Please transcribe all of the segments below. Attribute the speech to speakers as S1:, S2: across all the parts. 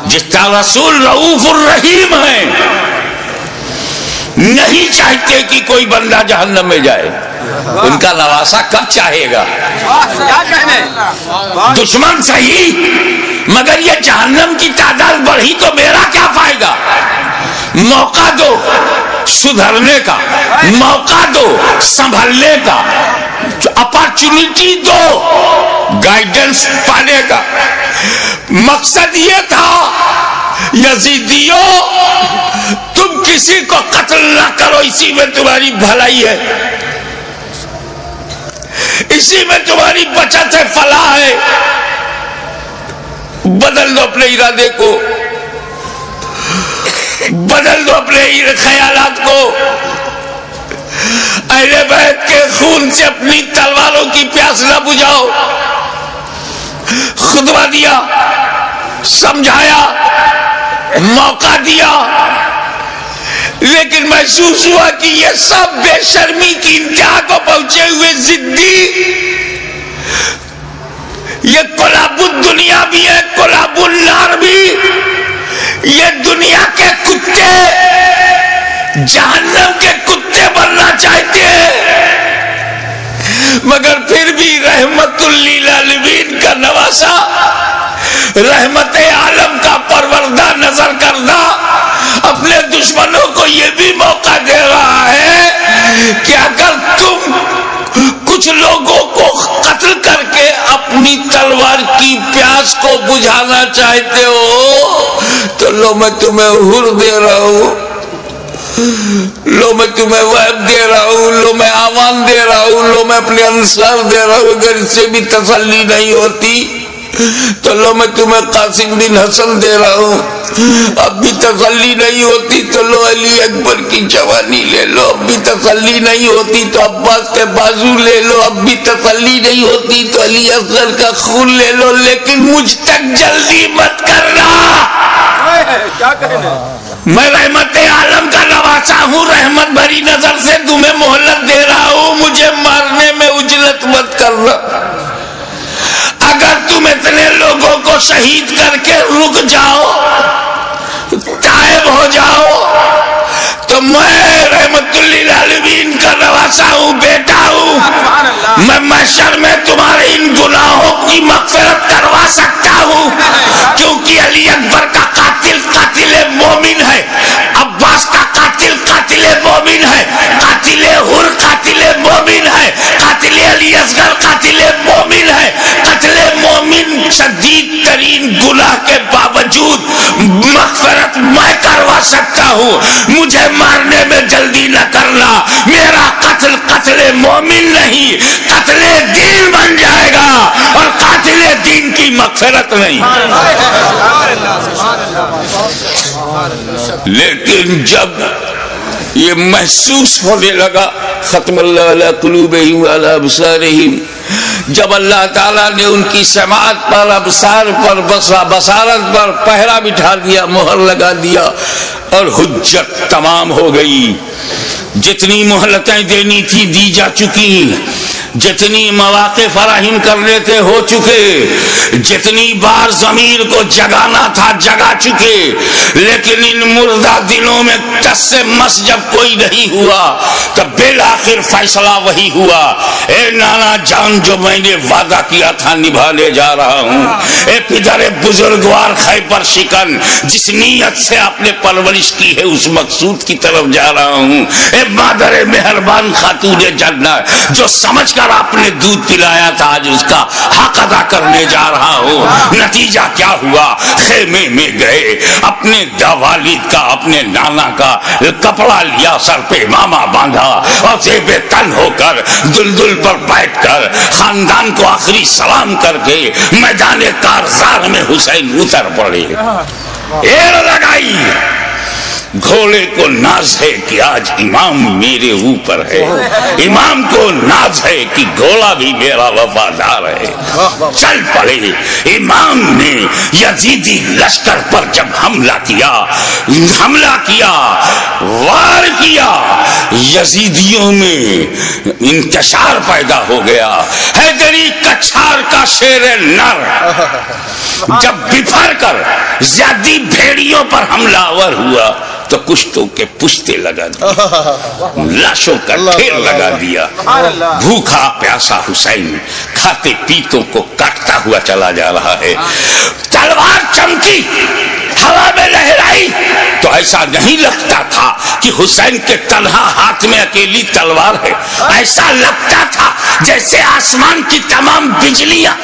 S1: جس کا رسول رؤوف الرحیم ہے، نہیں چاہتے کہ کوئی بندہ جہنم میں جائے، ان کا نواسا کب چاہے گا؟ دشمن صحیح، مگر یہ جہنم کی تعداد بڑھی تو میرا کیا فائدہ؟ موقع دو سدھرنے کا، موقع دو سنبھلنے کا، اپارچونٹی دو گائیڈنس پانے کا۔ مقصد یہ تھا یزیدیوں تم کسی کو قتل نہ کرو، اسی میں تمہاری بھلائی ہے، اسی میں تمہاری بچت ہے، فلاح ہے۔ بدل دو اپنے ارادے کو، بدل دو اپنے خیالات کو، اہل بیت کے خون سے اپنی تلواروں کی پیاس نہ بجھاؤ۔ خطبہ دیا، سمجھایا، موقع دیا، لیکن محسوس ہوا کہ یہ سب بے شرمی کی انتہا کو پہنچے ہوئے ضدی، یہ کلاب الدنیا بھی ہے، کلاب النار بھی، یہ دنیا کے کتے جہنم کے کتے بننا چاہتے ہیں، مگر پھر بھی رحمت للعالمین کا نواسا، رحمت عالم کا پروردہ نظر کردہ اپنے دشمنوں کو یہ بھی موقع دے رہا ہے کہ اگر تم کچھ لوگوں کو قتل کر کے اپنی تلوار کی پیاس کو بجھانا چاہتے ہو تو لو میں تمہیں حر دے رہا ہوں، لو میں تمہیں وعد دے رہا ہوں، لو میں آوان دے رہا ہوں، لو میں اپنے انصار دے رہا ہوں۔ اگر اس سے بھی تسلی نہیں ہوتی تو لو میں تمہیں قاسم بن حسن دے رہا ہوں، اب بھی تسلی نہیں ہوتی تو لو علی اکبر کی جوانی لے لو، اب بھی تسلی نہیں ہوتی تو عباس کے بازو لے لو، اب بھی تسلی نہیں ہوتی تو علی اصغر کا خون لے لو، لیکن مجھ تک جلدی مت کرنا۔ میں رحمت عالم کا نواسا ہوں، رحمت بھری نظر سے تمہیں مہلت دے رہا ہوں، مجھے مارنے میں عجلت مت کرنا۔ اگر تم اتنے لوگوں کو شہید کر کے رک جاؤ، تائب ہو جاؤ، تو میں رحمت للعالمین کا نواسا ہوں، بیٹا ہوں، میں محشر میں تمہارے ان گناہوں کی مغفرت کروا سکتا ہوں، کیونکہ علی اکبر کا قاتل قاتل مومن ہے، عباس کا قاتل قاتل مومن ہے، قاتل حر قاتل مومن ہے، قاتل علی اصغر قاتل مومن ہے۔ قتل مومن شدید ترین گناہ کے باوجود مغفرت میں کروا سکتا ہوں، مجھے مارنے میں جلدی نہ کرنا، میرا قتل قتل مومن نہیں قتل دین بن جائے گا، اور قاتل دین کی مغفرت نہیں۔ لیکن جب یہ محسوس ہونے لگا، ختم اللہ علی قلوبہم وعلی ابصارہم، جب اللہ تعالیٰ نے ان کی سماعت پر، ابصار پر، بصارت پر پہرا بٹھا دیا، مہر لگا دیا، اور حجت تمام ہو گئی، جتنی مہلتیں دینی تھی دی جا چکی، جتنی مواقع فراہم کرنے تھے ہو چکے، جتنی بار ضمیر کو جگانا تھا جگا چکے، لیکن ان مردہ دلوں میں ٹس سے مس جب کوئی نہیں ہوا تب بالآخر فیصلہ وہی ہوا، اے نانا جان جو میں نے وعدہ کیا تھا نبھانے جا رہا ہوں، اے پدر بزرگوار خیبر شکن جس نیت سے آپ نے پرورش کی ہے اس مقصود کی طرف جا رہا ہوں، اے مادر مہربان خاتون جنت جو سمجھ کر آپ نے دودھ پلایا تھا آج اس کا حق ادا کرنے جا رہا ہوں۔ نتیجہ کیا ہوا؟ خیمے میں گئے، اپنے والد کا اپنے نانا کا کپڑا لیا، سر پہ امامہ باندھا، اور زیب تن ہو کر دلدل پر بیٹھ کر خاندان کو آخری سلام کر کے میدان کارزار میں حسین اتر پڑے، ایر لگائی، گھوڑے کو ناز ہے کہ آج امام میرے اوپر ہے، امام کو ناز ہے کہ گھوڑا بھی میرا وفادار ہے۔ چل پڑے امام نے یزیدی لشکر پر جب حملہ کیا، وار کیا، یزیدیوں میں انتشار پیدا ہو گیا۔ حیدری کچھار کا شیر نر جب بفر کر زیادی بھیڑیوں پر حملہ آور ہوا تو کشتوں کے پشتے لگا دیا، لاشوں کا ڈھیر لگا دیا۔ بھوکا پیاسا حسین کھاتے پیتوں کو کاٹتا ہوا چلا جا رہا ہے۔ تلوار چمکی، ہوا میں لہرائی تو ایسا نہیں لگتا تھا کہ حسین کے تنہا ہاتھ میں اکیلی تلوار ہے، ایسا لگتا تھا جیسے آسمان کی تمام بجلیاں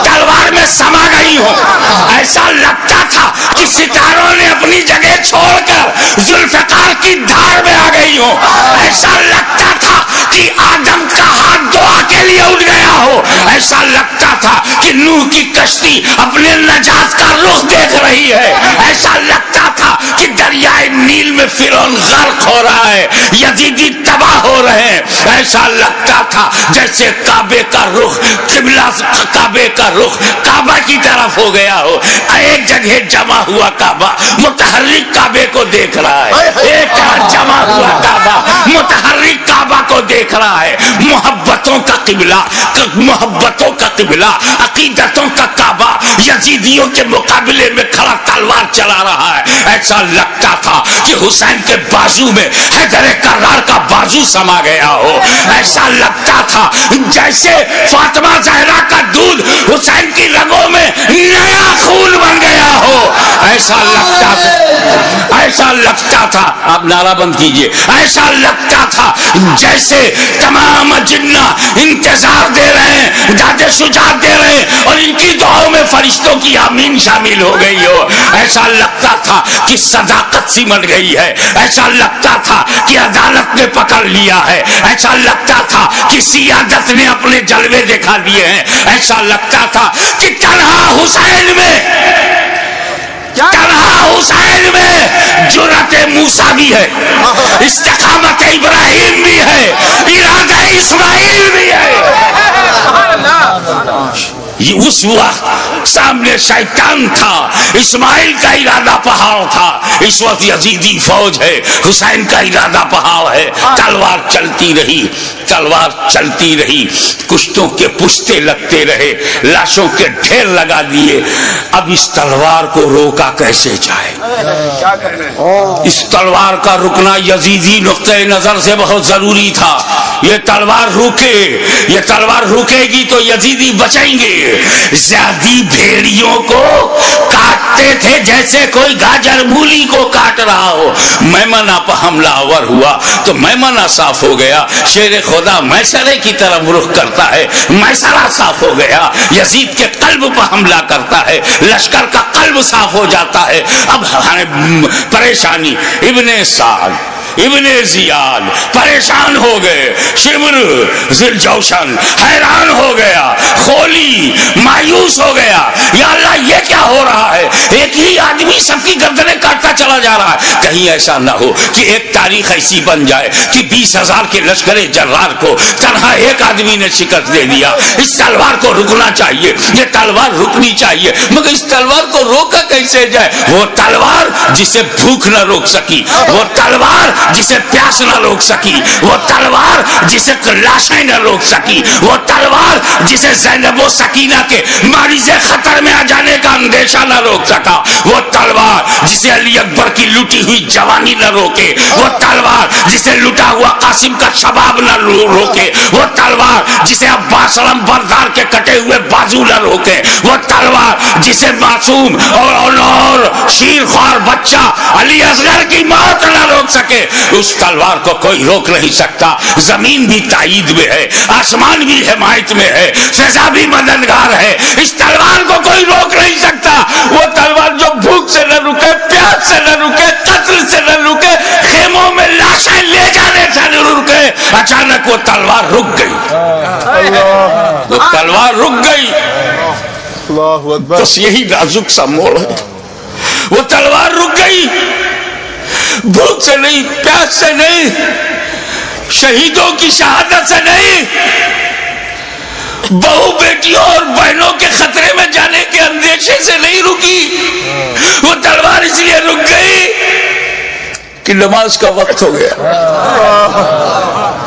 S1: تلوار میں سما گئی ہوں، ایسا لگتا تھا کہ ستاروں نے اپنی جگہ چھوڑ کر ذوالفقار کی دھار میں آ گئی ہوں، ایسا لگتا تھا کہ آدم کا ہاتھ دعا کے لیے اٹھ گیا ہو، ایسا لگتا تھا کہ نوح کی کشتی اپنے نجات کا رخ دیکھ رہی ہے، ایسا لگتا تھا کہ دریائے نیل میں فرعون غرق ہو رہا ہے، یزیدی تباہ ہو رہے ہیں، ایسا لگتا تھا جیسے کعبے کا رخ کعبہ کی طرف ہو گیا ہو۔ ایک جگہ جمع ہوا کعبہ متحرک کعبے کو دیکھ رہا ہے، ایک جگہ جمع ہوا کعبہ متحرک کعبہ کو دیکھ رہا ہے۔ محبتوں کا قبلہ، عقیدتوں کا کعبہ یزیدیوں کے مقابلے میں کھڑا تلوار چلا رہا ہے۔ ایسا لگتا تھا کہ حسین کے بازو میں حیدر کرار کا بازو سما گیا ہو، ایسا لگتا تھا جیسے فاطمہ زہرا کا دودھ حسین کی رگوں میں نیا خون بن گیا ہو، ایسا لگتا تھا آپ نعرہ بند کیجئے، ایسا لگتا تھا جیسے تمام جنہ انتظار دے رہے ہیں، داد شجاعت دے رہے ہیں اور ان کی دعاؤں میں فرشتوں کی آمین شامل ہو گئی ہو، ایسا لگتا تھا کہ صداقت سمٹ گئی ہے، ایسا لگتا تھا کہ عدالت نے پکڑ لیا ہے، ایسا لگتا تھا کہ سیادت نے اپنے جلوے دکھا دیے ہیں، ایسا لگتا تھا کہ تنہا حسین میں جرأت موسیٰ بھی ہے، استقامت ابراہیم بھی ہے، ارادہ اسماعیل بھی ہے۔ یہ اس وقت سامنے شیطان تھا، اسماعیل کا ارادہ پہاڑ تھا، اس وقت یزیدی فوج ہے، حسین کا ارادہ پہاڑ ہے۔ تلوار چلتی رہی، کشتوں کے پشتے لگتے رہے، لاشوں کے ڈھیر لگا دیے۔ اب اس تلوار کو روکا کیسے جائے؟ اس تلوار کا رکنا یزیدی نقطۂ نظر سے بہت ضروری تھا۔ یہ تلوار رکے گی تو یزیدی بچیں گے۔ زیادی بھیڑیوں کو کاٹتے تھے جیسے کوئی گاجر مولی کو کاٹ رہا ہو۔ میمنہ پر حملہ آور ہوا تو میمنہ صاف ہو گیا، شیر خدا میسرے کی طرف رخ کرتا ہے، میسرہ صاف ہو گیا، یزید کے قلب پر حملہ کرتا ہے، لشکر کا قلب صاف ہو جاتا ہے۔ اب پریشانی، ابن سعد ابن زیاد پریشان ہو گئے، شمر ذوالجوشن حیران ہو گیا، خولی مایوس ہو گیا، یا اللہ یہ کیا ہو رہا ہے؟ ایک ہی آدمی سب کی گردنیں کاٹتا چلا جا رہا ہے۔ کہیں ایسا نہ ہو کہ ایک تاریخ ایسی بن جائے کہ 20,000 کے لشکر جرار کو تنہا ایک آدمی نے شکست دے دیا۔ اس تلوار کو رکنا چاہیے، یہ تلوار رکنی چاہیے، مگر اس تلوار کو روکا کیسے جائے؟ وہ تلوار جسے بھوک نہ روک سکی، وہ تلوار جسے پیاس نہ روک سکی، وہ تلوار جسے لاشیں نہ روک سکی، وہ تلوار جسے زینب و سکینہ کے مریض خطر میں آ جانے کا اندیشہ نہ روک سکا، وہ تلوار جسے علی اکبر کی لٹی ہوئی جوانی نہ روکے، وہ تلوار جسے لٹا ہوا قاسم کا شباب نہ روکے، وہ تلوار جسے عباس علم بردار کے کٹے ہوئے بازو نہ روکے، وہ تلوار جسے معصوم اور شیر خوار بچہ علی اصغر کی موت نہ روک سکے، اس تلوار کو کوئی روک نہیں سکتا۔ زمین بھی تائید میں ہے، آسمان بھی حمایت میں ہے، فضا بھی مددگار ہے، اس تلوار کو کوئی روک نہیں سکتا۔ وہ تلوار جو بھوک سے نہ رکے، پیاس سے نہ رکے، قتل سے نہ رکے، خیموں میں لاشیں لے جانے سے نہ رکے، اچانک وہ تلوار رک گئی، وہ تلوار رک گئی۔ بس یہی نازک سا موڑ ہے، وہ تلوار رک گئی۔ بھوک سے نہیں، پیاس سے نہیں، شہیدوں کی شہادت سے نہیں، بہو بیٹیوں اور بہنوں کے خطرے میں جانے کے اندیشے سے نہیں رکی، وہ تلوار اس لیے رک گئی کہ نماز کا وقت ہو گیا،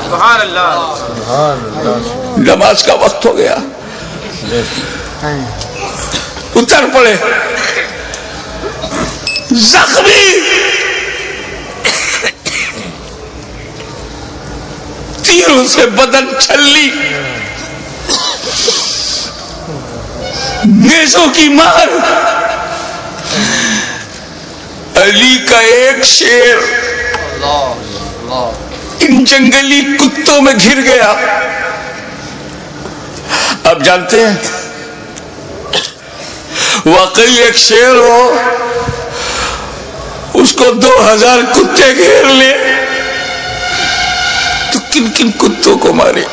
S2: سبحان اللہ،
S1: نماز کا وقت ہو گیا، اتر پڑے، زخمی، تیروں سے بدن چھلی، نیزوں کی مار، علی کا ایک شیر ان جنگلی کتوں میں گھر گیا۔ آپ جانتے ہیں واقعی ایک شیر ہو اس کو 2000 کتے گھیر لے تو کن کن کتوں کو مارے،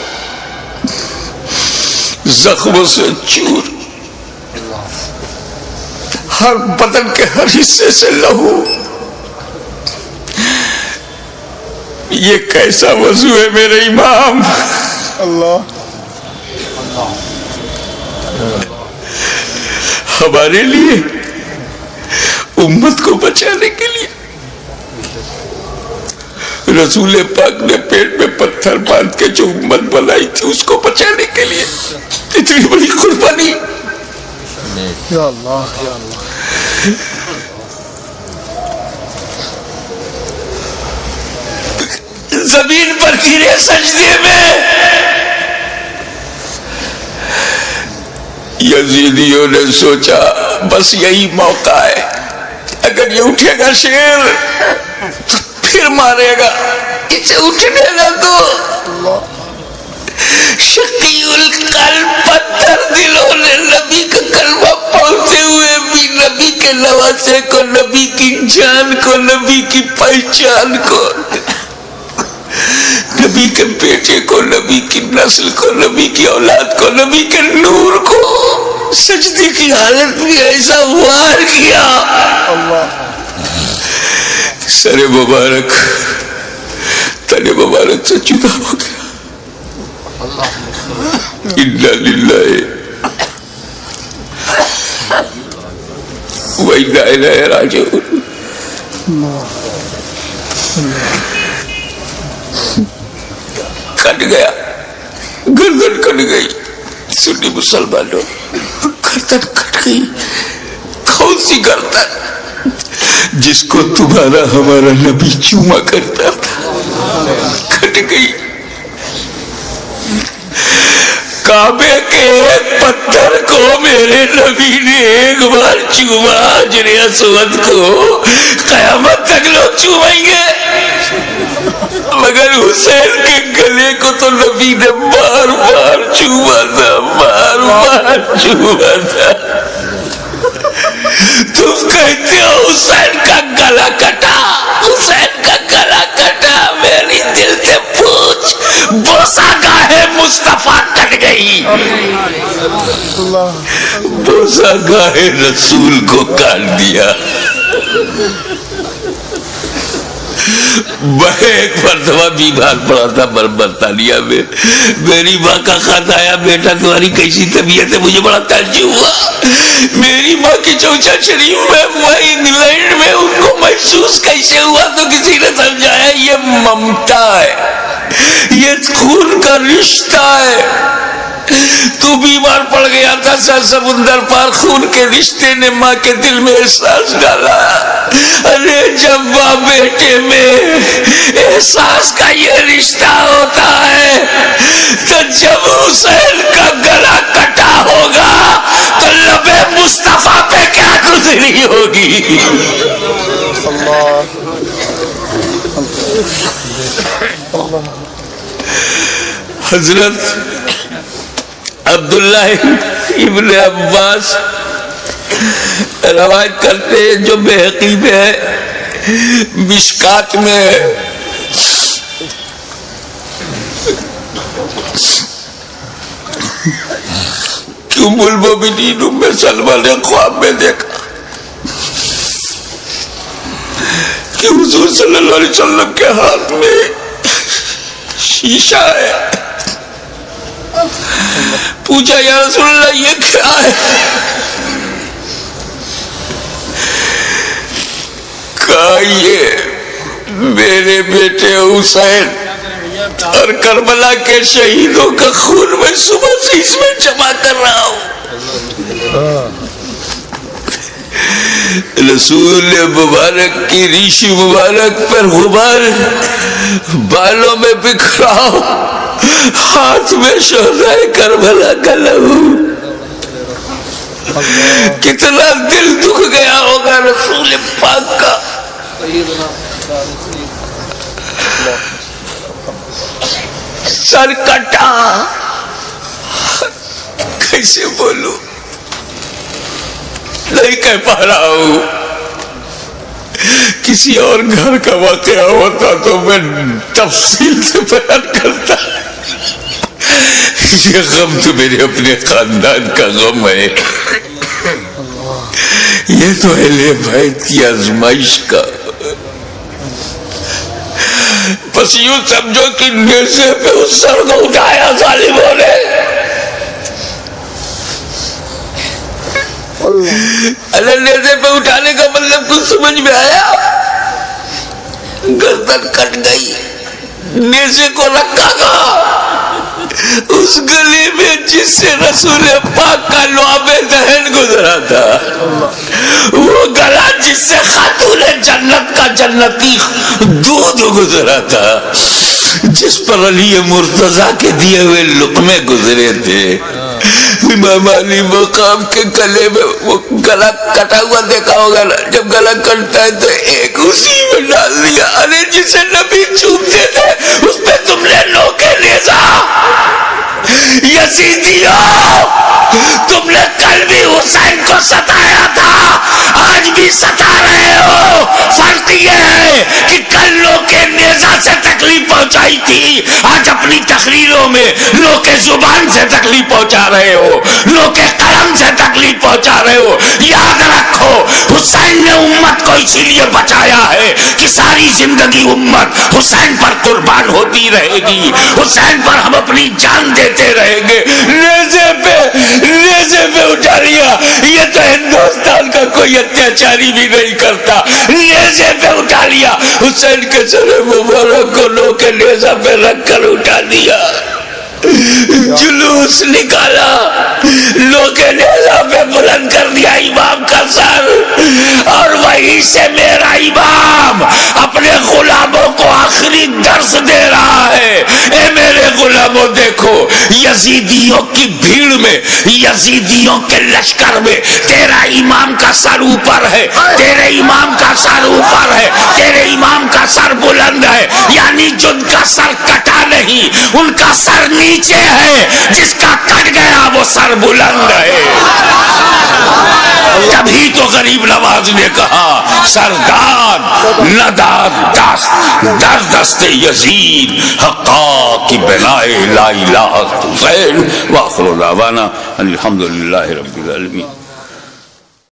S1: زخموں سے چور، ہر بدن کے ہر حصے سے لہو۔ یہ کیسا وضو ہے میرے امام؟
S3: اللہ
S1: ہمارے لیے، امت کو بچانے کے لیے رسول پاک نے پیٹ میں پتھر باندھ کے جو امت بنائی تھی اس کو بچانے کے لیے اتنی بڑی قربانی۔
S3: یا اللہ یا اللہ،
S1: زمین پر گرے سجدے میں، یزیدیوں نے سوچا بس یہی موقع ہے، اگر یہ اٹھے گا شیر پھر مارے گا، اسے اٹھنے نہ دو۔ شقی القلب پتھر دلوں نے نبی کا کلمہ پڑھتے ہوئے بھی نبی کے نواسے کو، نبی کی جان کو، نبی کی پہچان کو، نبی کے بیٹے کو، نبی کی نسل کو، نبی کی اولاد کو، نبی کے نور کو سجدے کی حالت میں ایسا وار کیا، سر مبارک تن مبارک سے جدا ہو گیا۔ انا للہ و انا الیہ راجعون۔ کٹ گیا، گردن کٹ گئی، سنی مسلمانوں گردن کٹ گئی۔ کون سی گردن؟ جس کو تمہارا ہمارا نبی چوما کرتا تھا، کٹ گئی۔ کعبے کے ایک پتھر کو میرے نبی نے ایک بار چوما، حجر اسود کو قیامت تک لوگ چومیں گے، مگر حسین کے گلے کو تو نبی نے بار بار چوما تھا، بار بار چوما تھا۔ تم کہتے ہو حسین کا گلا کٹا، حسین کا گلا کٹا، میری دل سے پوچھ، بوسہ گاہ مصطفیٰ کٹ گئی، بوسہ گاہ رسول کو کاٹ دیا۔ میں ایک مرتبہ بیمار پڑا تھا برطانیہ میں، میری ماں کا خط آیا، بیٹا تمہاری کیسی طبیعت ہے؟ مجھے بڑا تعجب ہوا۔ میری ماں کی چوچا شریف میں ہوا انگلینڈ میں، ان کو محسوس کیسے ہوا؟ تو کسی نے سمجھایا یہ ممتا ہے، یہ خون کا رشتہ ہے۔ تو بیمار پڑ گیا تھا، سر سمندر پار خون کے رشتے نے ماں کے دل میں احساس ڈالا، ارے جب ماں بیٹے میں احساس کا یہ رشتہ ہوتا ہے تو جب حسین کا گلا کٹا ہوگا تو لب مصطفیٰ پہ کیا گزری ہوگی۔ حضرت عبداللہ ابن عباس روایت کرتے ہیں، جو بحقی میں ہے، مشکات میں ہے، کہ ام المومنین ام سلمہ نے خواب میں دیکھا کہ حضور صلی اللہ علیہ وسلم کے ہاتھ میں شیشہ ہے. پوچھا یا رسول اللہ یہ کیا ہے؟ کہا یہ میرے بیٹے حسین اور کربلا کے شہیدوں کا خون میں صبح سے اس میں جمع کر رہا ہوں. رسول مبارک کی ریش مبارک پر غبار بالوں میں بکھرا ہوں، ہاتھ میں شہدائے کربلا کا لہو. کتنا دل دکھ گیا ہوگا رسول پاک کا. سر کٹا، کیسے بولوں، نہیں کہہ پا رہا ہوں. کسی اور گھر کا واقعہ ہوتا تو میں تفصیل سے بیان کرتا. یہ غم تو میرے اپنے خاندان کا غم ہے. یہ تو اہل بیت کی آزمائش کا. بس یوں سمجھو کہ نیزے پہ اس سر کو اٹھایا ظالموں نے. نیزے پہ اٹھانے کا مطلب کچھ سمجھ میں آیا؟ گردن کٹ گئی، نیزے کو رکھا گا اس گلی میں جس سے رسول پاک کا لعاب دہن گزرا تھا، وہ گلا جس سے خاتون جنت کا جنتی دودھ گزرا تھا، جس پر علی مرتضیٰ کے دیے ہوئے لقمے گزرے تھے. امام علی مقام کے گلے میں وہ گلا کٹا ہوا دیکھا ہوگا نا، جب گلا کٹتا ہے تو ایک اسی میں ڈال دیا. ارے جسے نبی چومتے تھے اس پہ تم نے نوکے نیزا. یزیدیوں، تم نے کل بھی حسین کو ستایا تھا، آج بھی ستا رہے ہو. فرق یہ ہے کہ کل نوکے نیزا سے تکلیف پہنچائی تھی، آج اپنی تقریروں میں نوکے زبان سے تکلیف پہنچا رہے ہو، نوکے قلم سے تکلیف پہنچا رہے ہو. یاد رکھو حسین نے امت کو اسی لیے بچایا ہے کہ ساری زندگی امت حسین پر قربان ہوتی رہے گی، حسین پر ہم اپنی جان دیتے رہیں گے. نیزے پہ اٹھا لیا. یہ تو ہندوستان کا کوئی اتیاچاری بھی نہیں کرتا. نیزے پہ اٹھا لیا، حسین کے سر مبارک کو لو کے نیزہ پہ رکھ کر اٹھا دیا. جلوس نکالا، لوگ کے نیزہ پہ بلند کر دیا امام کا سر، اور وہیں سے میرا امام اپنے غلاموں کو آخری درس دے رہا ہے. اے میرے غلاموں، دیکھو یزیدیوں کی بھیڑ میں، یزیدیوں کے لشکر میں تیرا امام کا سر اوپر ہے، تیرے امام کا سر اوپر ہے، تیرے امام کا سر بلند ہے. یعنی جن کا سر کٹا نہیں ان کا سر نیچے ہے، جس کا کٹ گیا وہ سر بلند ہے. تبھی تو غریب نواز نے کہا سرداد نداد دست در دست یزید حقا کی بنائے لا الہ حسین. وآخر دعوانا الحمدللہ رب العالمین.